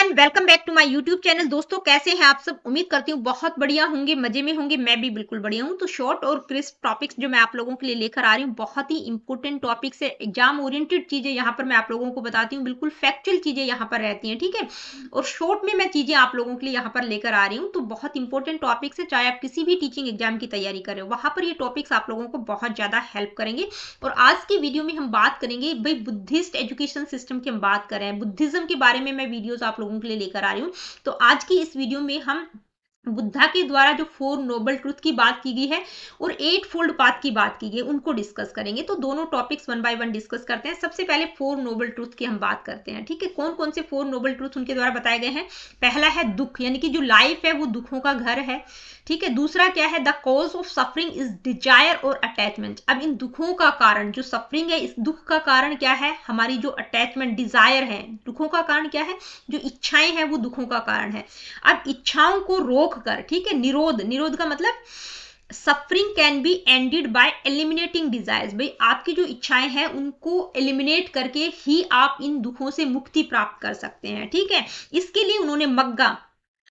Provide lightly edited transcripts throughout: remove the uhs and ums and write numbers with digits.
Everyone, welcome back to my YouTube channel. दोस्तों, कैसे हैं आप सब? उम्मीद करती हूँ बहुत बढ़िया होंगे, मजे में होंगे। मैं भी बिल्कुल बढ़िया हूँ। तो शॉर्ट और क्रिस्प टॉपिक्स जो मैं आप लोगों के लिए लेकर आ रही हूँ, बहुत ही इंपॉर्टेंट टॉपिक्स है। एग्जाम ओरिएंटेड चीजें यहाँ पर मैं आप लोगों को बताती हूँ, बिल्कुल फैक्चुअल चीजें यहाँ पर रहती हैं, ठीक है। और शॉर्ट में मैं चीजें आप लोगों के लिए यहाँ पर लेकर आ रही हूँ। तो बहुत इंपॉर्टेंट टॉपिक्स है, चाहे आप किसी भी टीचिंग एग्जाम की तैयारी कर रहे हो, वहां पर ये टॉपिक्स आप लोगों को बहुत ज्यादा हेल्प करेंगे। और आज की वीडियो में हम बात करेंगे भाई बुद्धिस्ट एजुकेशन सिस्टम की। हम बात कर रहे हैं बुद्धिज्म के बारे में, मैं वीडियोस आप लोगों के लिए लेकर आ रही हूँ। तो आज की इस वीडियो में हम बुद्धा के द्वारा जो 4 नोबल ट्रुथ की बात की गई है और 8 फोल्ड पाथ की बात की गई है, उनको डिस्कस करेंगे। तो दोनों topics one by one discuss करते हैं। सबसे पहले 4 नोबल ट्रुथ की हम बात करते हैं, ठीक है। कौन कौन से 4 नोबल ट्रुथ उनके द्वारा बताए गए हैं? पहला है दुख, यानी कि जो लाइफ है वो दुखों का घर है, ठीक है। दूसरा क्या है? The cause of suffering is desire और अटैचमेंट। अब इन दुखों का कारण, जो सफरिंग है, इस दुख का कारण क्या है? हमारी जो अटैचमेंट, डिजायर है। दुखों का कारण क्या है? जो इच्छाएं हैं वो दुखों का कारण है। अब इच्छाओं को रोक कर, ठीक है, निरोध, निरोध का मतलब suffering can be ended bye eliminating desires. भाई आपकी जो इच्छाएं हैं उनको एलिमिनेट करके ही आप इन दुखों से मुक्ति प्राप्त कर सकते हैं, ठीक है। इसके लिए उन्होंने मग्गा,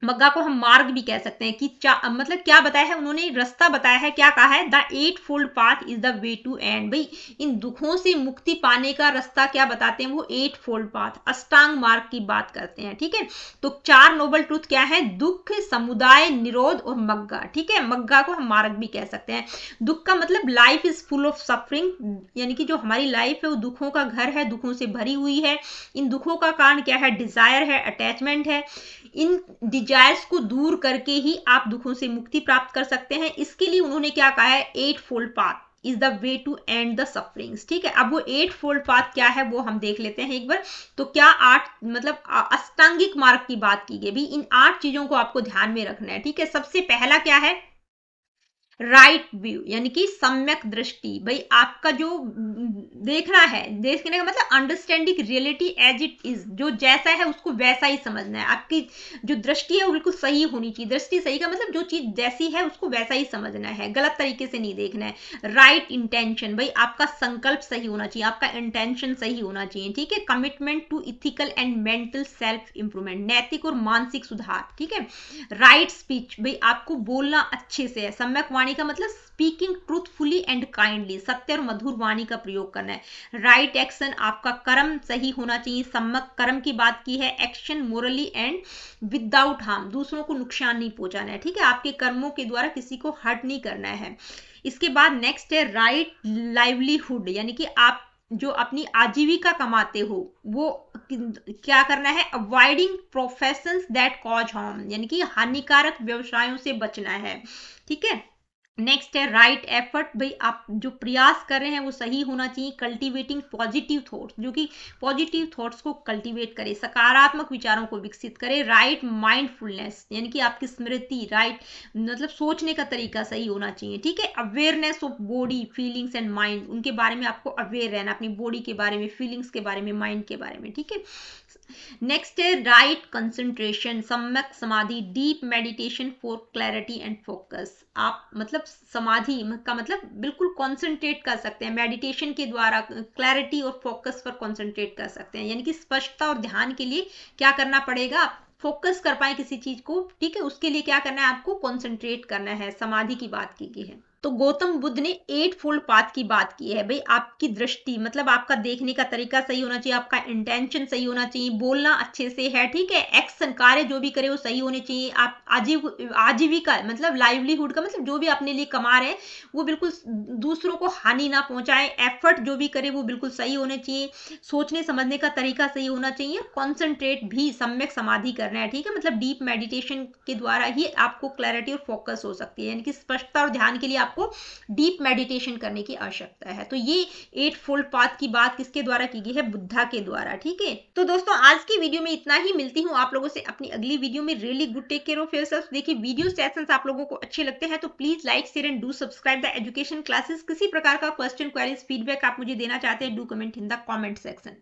मग्गा को हम मार्ग भी कह सकते हैं कि मतलब क्या बताया है उन्होंने? रास्ता बताया है। क्या कहा है? The 8 fold path is the way to end. भाई इन दुखों से मुक्ति पाने का रास्ता क्या बताते हैं? वो 8 फोल्ड पाथ, अष्टांग मार्ग की बात करते हैं, ठीक है। तो 4 नोबल ट्रुथ क्या है? दुख, समुदाय, निरोध और मग्गा, ठीक है। मग्गा को हम मार्ग भी कह सकते हैं। दुख का मतलब life is full of suffering, यानी कि जो हमारी लाइफ है वो दुखों का घर है, दुखों से भरी हुई है। इन दुखों का कारण क्या है? डिजायर है, अटैचमेंट है। इन डिजायर्स को दूर करके ही आप दुखों से मुक्ति प्राप्त कर सकते हैं। इसके लिए उन्होंने क्या कहा है? 8 fold path is the way to end the sufferings, ठीक है। अब वो 8 फोल्ड पाथ क्या है वो हम देख लेते हैं एक बार। तो क्या 8 मतलब अष्टांगिक मार्ग की बात की गई। भी इन 8 चीजों को आपको ध्यान में रखना है, ठीक है। सबसे पहला क्या है? राइट व्यू, यानी कि सम्यक दृष्टि। भाई आपका जो देखना है, देखने का मतलब understanding reality as it is, जो जैसा है उसको वैसा ही समझना है। आपकी जो दृष्टि है वो बिल्कुल सही होनी चाहिए। दृष्टि सही का मतलब जो चीज जैसी है उसको वैसा ही समझना है, गलत तरीके से नहीं देखना है। राइट इंटेंशन, भाई आपका संकल्प सही होना चाहिए, आपका इंटेंशन सही होना चाहिए, ठीक है। Commitment to ethical and mental self improvement, नैतिक और मानसिक सुधार, ठीक है। राइट स्पीच, भाई आपको बोलना अच्छे से है। सम्यक वाणी का मतलब स्पीकिंग ट्रूथफुली एंड काइंडली, सत्य और मधुर वाणी का प्रयोग करना है। राइट एक्शन, आपका कर्म सही होना चाहिए। सम्यक कर्म की बात की है, action morally and without harm, दूसरों को नुकसान नहीं पहुंचाना है, ठीक है। आपके कर्मों के द्वारा किसी को हर्ट नहीं करना है। इसके बाद नेक्स्ट है राइट लाइवलीहुड, यानी कि आप जो अपनी आजीविका कमाते हो वो क्या करना है? Avoiding professions that cause harm, यानी कि हानिकारक व्यवसायों से बचना है, ठीक है। नेक्स्ट है राइट एफर्ट, भाई आप जो प्रयास कर रहे हैं वो सही होना चाहिए। कल्टीवेटिंग पॉजिटिव थॉट्स, जो कि पॉजिटिव थॉट्स को कल्टीवेट करे, सकारात्मक विचारों को विकसित करे। राइट माइंडफुलनेस, यानी कि आपकी स्मृति, राइट मतलब सोचने का तरीका सही होना चाहिए, ठीक है। Awareness of body, feelings and mind, उनके बारे में आपको अवेयर रहना, अपनी बॉडी के बारे में, फीलिंग्स के बारे में, माइंड के बारे में, ठीक है। नेक्स्ट है राइट कंसंट्रेशन, सम्यक समाधि, deep meditation for clarity and focus. आप मतलब समाधि का मतलब बिल्कुल कॉन्सेंट्रेट कर सकते हैं, मेडिटेशन के द्वारा क्लैरिटी और फोकस पर कॉन्सेंट्रेट कर सकते हैं। यानी कि स्पष्टता और ध्यान के लिए क्या करना पड़ेगा? फोकस कर पाए किसी चीज को, ठीक है, उसके लिए क्या करना है? आपको कॉन्सेंट्रेट करना है। समाधि की बात की गई है। तो गौतम बुद्ध ने 8 फोल्ड पाथ की बात की है। भाई आपकी दृष्टि मतलब आपका देखने का तरीका सही होना चाहिए, आपका इंटेंशन सही होना चाहिए, बोलना अच्छे से है, ठीक है। एक्शन, कार्य जो भी करे वो सही होने चाहिए। आप आजीविका मतलब लाइवलीहुड का मतलब जो भी अपने लिए कमा रहे हैं वो बिल्कुल दूसरों को हानि ना पहुंचाए। एफर्ट जो भी करे वो बिल्कुल सही होने चाहिए। सोचने समझने का तरीका सही होना चाहिए। कॉन्सेंट्रेट भी, सम्यक समाधि करना है, ठीक है। मतलब डीप मेडिटेशन के द्वारा ही आपको क्लैरिटी और फोकस हो सकती है, यानी कि स्पष्टता और ध्यान के लिए आपको डीप मेडिटेशन करने की आवश्यकता है। तो ये 8 फोल्ड पाथ की बात किसके द्वारा की गई है? बुद्धा के द्वारा, ठीक है। तो दोस्तों आज की वीडियो में इतना ही। मिलती हूँ आप लोगों से अपनी अगली वीडियो में। Really good, take care of yourself. देखिए वीडियो सेशंस आप लोगों को अच्छे लगते हैं तो please like, share and do subscribe the education classes. किसी प्रकार का क्वेश्चन, क्वेरीज, फीडबैक आप मुझे देना चाहते हैं, do comment in the comment section.